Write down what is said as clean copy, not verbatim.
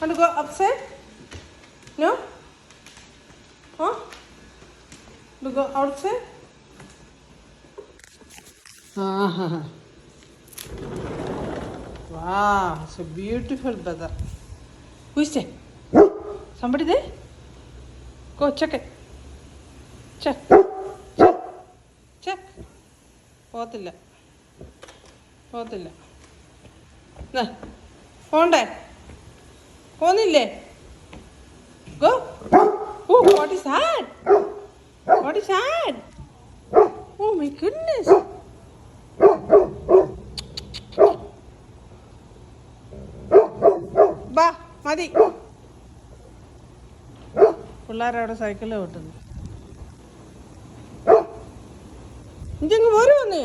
Want to go upside? No? Huh? To go outside? Ah. Wow, it's a beautiful weather. Who is there? Somebody there? Go check it. Check. Check. Check. പോകത്തില്ല പോകത്തില്ല പോണ്ടേ പോന്നില്ലേ go what is that what is that oh my goodness ബാ മതി പിള്ളേരവിടെ സൈക്കിളിൽ ഓട്ടുന്നു ഇഞ്ചങ്ങ് പോരുവന്നേ